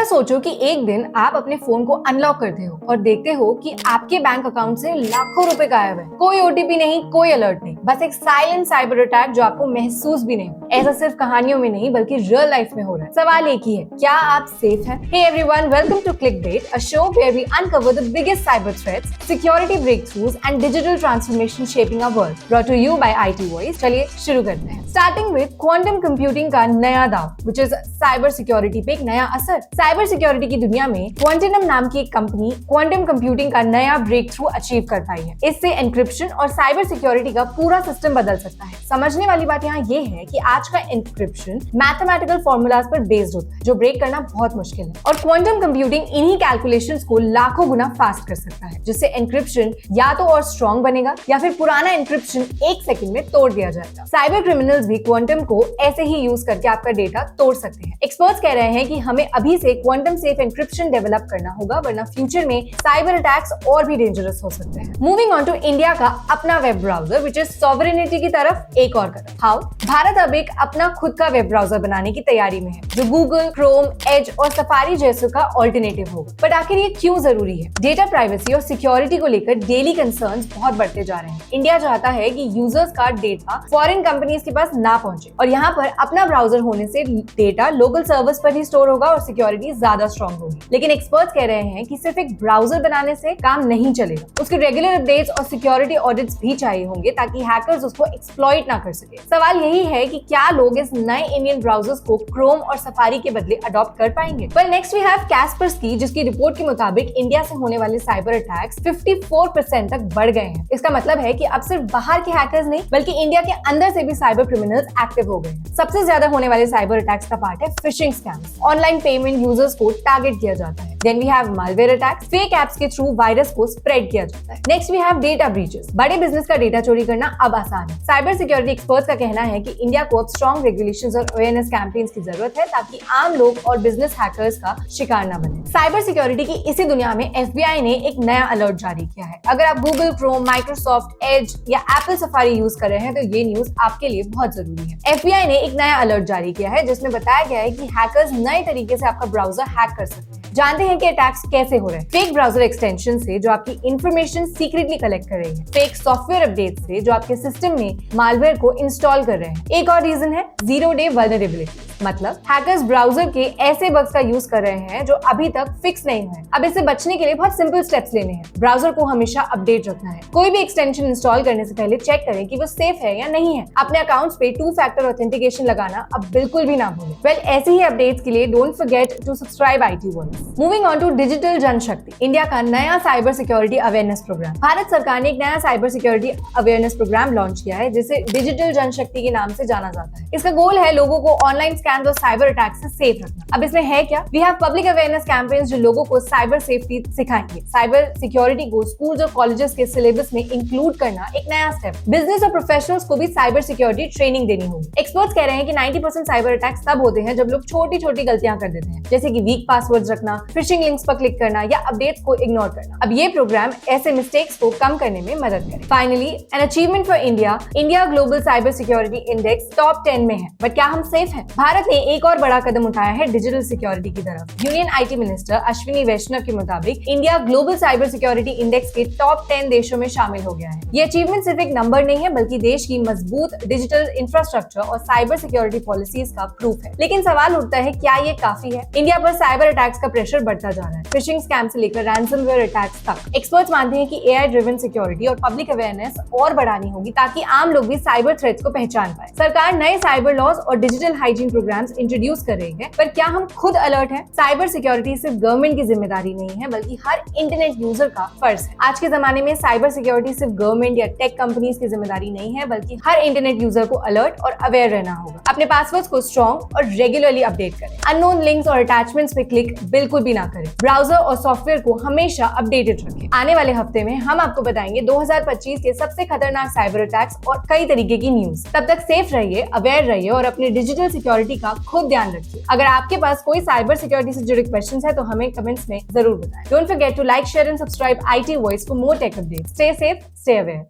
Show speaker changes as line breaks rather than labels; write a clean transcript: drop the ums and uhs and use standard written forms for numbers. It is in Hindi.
सोचो कि एक दिन आप अपने फोन को अनलॉक करते हो और देखते हो कि आपके बैंक अकाउंट से लाखों रुपए गायब है। कोई ओटीपी नहीं, कोई अलर्ट नहीं, बस एक साइलेंट साइबर अटैक जो आपको महसूस भी नहीं। ऐसा सिर्फ कहानियों में नहीं बल्कि रियल लाइफ में हो रहा है। सवाल एक ही है, क्या आप सेफ हैं? Hey everyone, welcome to Clickbait, a show where we uncover the biggest cyber threats, security breakthroughs and digital transformation shaping our world. Brought to you by IT Voice. चलिए शुरू करते हैं। Starting with quantum computing का नया दाव, which is cyber security पे एक नया असर। साइबर सिक्योरिटी की दुनिया में क्वांटिनम नाम की एक कंपनी क्वांटम कंप्यूटिंग का नया ब्रेक थ्रू अचीव कर पाई है। इससे एन्क्रिप्शन और साइबर सिक्योरिटी का पूरा सिस्टम बदल सकता है। समझने वाली बात यहाँ ये है कि आज का एन्क्रिप्शन मैथमेटिकल फॉर्मूलाज पर बेस्ड होता है, जो ब्रेक करना बहुत मुश्किल है, और क्वांटम कंप्यूटिंग इन्हीं कैलकुलेशंस को लाखों गुना फास्ट कर सकता है, जिससे एन्क्रिप्शन या तो और स्ट्रॉन्ग बनेगा या फिर पुराना एन्क्रिप्शन एक सेकंड में तोड़ दिया जाएगा। साइबर क्रिमिनल्स भी क्वांटम को ऐसे ही यूज करके आपका डेटा तोड़ सकते हैं। एक्सपर्ट्स कह रहे हैं कि हमें अभी से क्वांटम सेफ एन्क्रिप्शन डेवलप करना होगा, वरना फ्यूचर में साइबर अटैक्स और भी डेंजरस हो सकते हैं। मूविंग ऑन टू इंडिया का अपना web browser which is sovereignty की तरफ एक और कदम। हाउ? भारत अब एक अपना खुद का वेब ब्राउजर बनाने की तैयारी में है, जो गूगल, क्रोम, एज और सफारी जैसों का ऑल्टरनेटिव होगा। बट आखिर ये क्यों जरूरी है? डेटा प्राइवेसी और सिक्योरिटी को लेकर डेली कंसर्न्स बहुत बढ़ते जा रहे हैं। इंडिया चाहता है कि यूजर्स का डेटा फॉरेन कंपनीज के पास ना पहुंचे, और यहाँ पर अपना ब्राउजर होने से डेटा लोकल सर्वर्स पर ही स्टोर होगा और सिक्योरिटी ज्यादा स्ट्रॉन्ग होगी। लेकिन एक्सपर्ट्स कह रहे हैं कि सिर्फ एक ब्राउजर बनाने से काम नहीं चलेगा, उसके रेगुलर अपडेट्स और सिक्योरिटी ऑडिट्स भी चाहिए होंगे ताकि हैकर्स उसको एक्सप्लॉइट ना कर सके। सवाल यही है कि क्या लोग इस नए इंडियन ब्राउजर्स को क्रोम और सफारी के बदले अडॉप्ट कर पाएंगे? वेल, नेक्स्ट वी हैव कैस्पर्सकी, जिसकी रिपोर्ट के मुताबिक इंडिया से होने वाले साइबर अटैक्स 54% तक बढ़ गए हैं। इसका मतलब है कि अब सिर्फ बाहर के हैकर्स नहीं बल्कि इंडिया के अंदर से भी साइबर क्रिमिनल्स एक्टिव हो गए हैं। सबसे ज्यादा होने वाले साइबर अटैक्स का पार्ट है phishing scams. Online payment users को टारगेट किया जाता है। Then we have malware attacks, fake apps के थ्रू वायरस को स्प्रेड किया जाता है। Next we have data breaches. बड़े बिजनेस का डेटा चोरी करना अब आसान है। साइबर सिक्योरिटी एक्सपर्ट्स का कहना है कि इंडिया को अब स्ट्रॉन्ग रेगुलेशंस और अवेयरनेस कैंपेन्स की जरूरत है ताकि आम लोग और बिजनेस हैकर्स का शिकार न बने। साइबर सिक्योरिटी की इसी दुनिया में FBI ने एक नया अलर्ट जारी किया है। अगर आप गूगल, क्रोम, माइक्रोसॉफ्ट एज या एप्पल सफारी यूज कर रहे हैं तो ये न्यूज आपके लिए बहुत जरूरी है। FBI ने एक नया अलर्ट जारी किया है जिसमें बताया गया है कि हैकर्स नए तरीके से आपका ब्राउजर हैक कर सकते हैं। जानते हैं कि अटैक्स कैसे हो रहे हैं? फेक ब्राउजर एक्सटेंशन से जो आपकी इंफॉर्मेशन सीक्रेटली कलेक्ट कर रही है, फेक सॉफ्टवेयर अपडेट से जो आपके सिस्टम में मालवेयर को इंस्टॉल कर रहे हैं। एक और रीजन है जीरो डे वल्नरेबिलिटी, मतलब हैकर्स ब्राउजर के ऐसे बग्स का यूज कर रहे हैं जो अभी तक फिक्स नहीं हुए। अब इससे बचने के लिए बहुत सिंपल स्टेप्स लेने हैं। ब्राउजर को हमेशा अपडेट रखना है। कोई भी एक्सटेंशन इंस्टॉल करने से पहले चेक करें कि वो सेफ है या नहीं है। अपने अकाउंट्स पे 2 फैक्टर ऑथेंटिकेशन लगाना अब बिल्कुल भी ना भूलें। वेल, ऐसे ही अपडेट्स के लिए don't forget to subscribe IT voice. Moving on to digital Janshakti, India का नया cyber security awareness program. Bharat सरकार ने एक नया cyber security awareness program launch किया है जिसे डिजिटल जनशक्ति के नाम से जाना जाता है। इसका गोल है लोगों को ऑनलाइन स्कैम्स और साइबर अटैक से सेफ रखना। अब इसमें है क्या? We have public awareness campaigns जो लोगों को साइबर सेफ्टी सिखाएंगे। साइबर सिक्योरिटी को स्कूल्स और कॉलेजेस के सिलेबस में इंक्लूड करना एक नया स्टेप। बिजनेस और प्रोफेशनल्स को भी साइबर सिक्योरिटी ट्रेनिंग देनी होगी। एक्सपर्ट्स कह रहे हैं कि 90% साइबर अटैक्स तब होते हैं जब लोग छोटी छोटी गलतियां कर देते हैं, जैसे कि वीक पासवर्ड्स रखना, फिशिंग लिंक्स पर क्लिक करना या अपडेट्स को इग्नोर करना। अब ये प्रोग्राम ऐसे मिस्टेक्स को कम करने में मदद करे। Finally, an achievement for India, India global cyber security index top 10 में है। बट क्या हम सेफ हैं? भारत ने एक और बड़ा कदम उठाया है डिजिटल सिक्योरिटी की तरफ। यूनियन IT मिनिस्टर अश्विनी वैष्णव के मुताबिक India global cyber security index के टॉप 10 देशों में शामिल हो गया है। ये अचीवमेंट सिर्फ एक नंबर नहीं है बल्कि देश की मजबूत डिजिटल इंफ्रास्ट्रक्चर और साइबर सिक्योरिटी पॉलिसीज का प्रूफ है। लेकिन सवाल उठता है, क्या ये काफी है? इंडिया पर साइबर अटैक्स का प्रेशर बढ़ता जा रहा है, फिशिंग स्कैम से लेकर रैंसमवेयर अटैक्स तक। एक्सपर्ट्स मानते हैं कि AI ड्रिवन सिक्योरिटी और पब्लिक अवेयरनेस और बढ़ानी होगी ताकि आम लोग भी साइबर थ्रेट्स को पहचान पाए। सरकार नए साइबर लॉज और डिजिटल हाइजीन प्रोग्राम्स इंट्रोड्यूस कर रही है, पर क्या हम खुद अलर्ट हैं? साइबर सिक्योरिटी सिर्फ गवर्नमेंट की जिम्मेदारी नहीं है बल्कि हर इंटरनेट यूजर का फर्ज है। आज के जमाने में साइबर सिक्योरिटी सिर्फ गवर्नमेंट या टेक कंपनीज की जिम्मेदारी नहीं है बल्कि हर इंटरनेट यूजर को अलर्ट और अवेयर रहना होगा। अपने पासवर्ड्स को स्ट्रॉन्ग और रेगुलरली अपडेट करें। अननोन लिंक्स और अटैचमेंट्स पे क्लिक बिल्कुल भी ना करें। ब्राउजर और सॉफ्टवेयर को हमेशा अपडेटेड रखें। आने वाले हफ्ते में हम आपको बताएंगे 2025 के सबसे खतरनाक साइबर अटैक्स और कई तरीके की न्यूज। तब तक सेफ रहिए, अवेयर रहिए और अपनी डिजिटल सिक्योरिटी का खुद ध्यान रखिए। अगर आपके पास कोई साइबर सिक्योरिटी से जुड़े क्वेश्चंस है तो हमें कमेंट्स में जरूर बताएं। Don't forget to like, share and subscribe IT voice for more tech updates. Stay safe, stay aware.